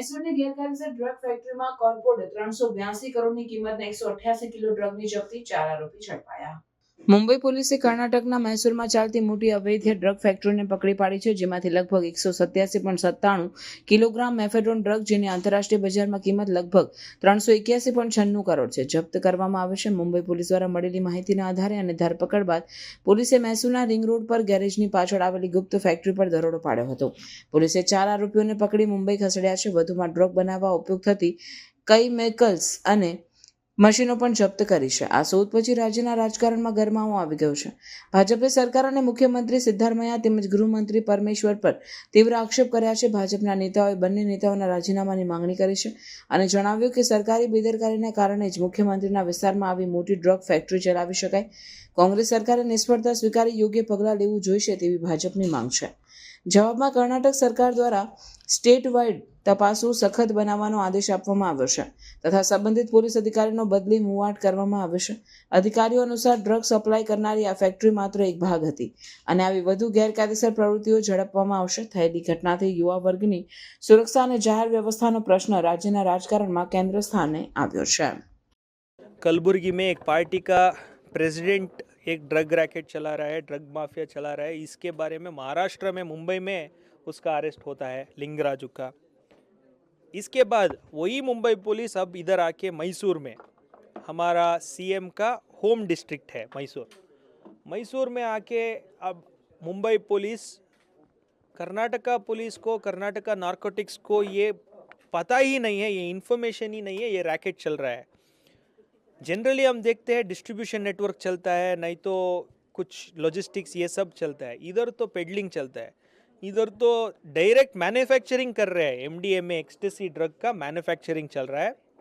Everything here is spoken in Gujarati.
મૈસૂરની ગેરકાયદેસર ડ્રગ ફેક્ટરીમાં કોર્પોરેટ 382 કરોડની કિંમતના 188 કિલો ડ્રગની જપ્તી, 4 આરોપી ઝડપાયા. મુંબઈ પોલીસે કર્ણાટકના મૈસૂરમાં ચાલતી મોટી અવૈધ ડ્રગ ફેક્ટરીને પકડી પાડી છે, જેમાંથી લગભગ 187.97 કિલોગ્રામ મેફેડ્રોન ડ્રગ, જેની આંતરરાષ્ટ્રીય બજારમાં કિંમત લગભગ 381.96 કરોડ છે, જપ્ત કરવામાં આવે છે. મુંબઈ પોલીસ દ્વારા મળેલી માહિતીના આધારે અને ધરપકડ બાદ પોલીસે મૈસૂરના રિંગ રોડ પર ગેરેજની પાછળ આવેલી ગુપ્ત ફેક્ટરી પર દરોડો પાડ્યો હતો. પોલીસે 4 આરોપીઓને પકડી મુંબઈ ખસેડ્યા છે. વધુમાં ડ્રગ બનાવવા ઉપયોગ થતી કેમિકલ્સ અને મશીનો પણ જપ્ત કરી છે. આ શોધ પછી રાજ્યના રાજકારણમાં ગરમાવો આવી ગયો છે. ભાજપે સરકાર અને મુખ્યમંત્રી સિદ્ધારમૈયા તેમજ ગૃહમંત્રી પરમેશ્વર પર તીવ્ર આક્ષેપ કર્યા છે. ભાજપના નેતાઓએ બંને નેતાઓના રાજીનામાની માંગણી કરી છે અને જણાવ્યું કે સરકારી બેદરકારીના કારણે જ મુખ્યમંત્રીના વિસ્તારમાં આવી મોટી ડ્રગ ફેક્ટરી ચલાવી શકાય. કોંગ્રેસ સરકારે નિષ્ફળતા સ્વીકારી યોગ્ય પગલાં લેવું જોઈશે તેવી ભાજપની માંગ છે. જવાબમાં કર્ણાટક સરકાર દ્વારા સ્ટેટ વાઇડ તપાસો સખત બનાવવાનો આદેશ આપવામાં આવ્યો છે તથા સંબંધિત પોલીસ અધિકારીનો બદલી મુવાટ કરવામાં આવ્યો છે. અધિકારીઓ અનુસાર ડ્રગ સપ્લાય કરનારી આ ફેક્ટરી માત્ર એક ભાગ હતી અને આવી વધુ ગેરકાયદેસર પ્રવૃત્તિઓ ઝડપવામાં આવશે. થયેલી ઘટનાથી યુવા વર્ગની સુરક્ષા અને જાહેર વ્યવસ્થાનો પ્રશ્ન રાજ્યના રાજકારણમાં કેન્દ્ર સ્થાને આવ્યો છે. कलबुर्गी में एक पार्टी का प्रेसिडेंट एक ड्रग रैकेट चला रहा है, ड्रग माफिया चला रहा है. इसके बारे में महाराष्ट्र में मुंबई में उसका अरेस्ट होता है, लिंगराजू का. इसके बाद वही मुंबई पुलिस अब इधर आके मैसूर में, हमारा सीएम का होम डिस्ट्रिक्ट है मैसूर में आके अब मुंबई पुलिस कर्नाटका पुलिस को, कर्नाटका नार्कोटिक्स को ये पता ही नहीं है, ये इन्फॉर्मेशन ही नहीं है ये रैकेट चल रहा है. जनरली हम देखते हैं डिस्ट्रीब्यूशन नेटवर्क चलता है, नहीं तो कुछ लॉजिस्टिक्स ये सब चलता है. इधर तो पेडलिंग चलता है, इधर तो डायरेक्ट मैन्युफैक्चरिंग कर रहे हैं. एमडीएमए एक्सटेसी ड्रग का मैन्युफैक्चरिंग चल रहा है.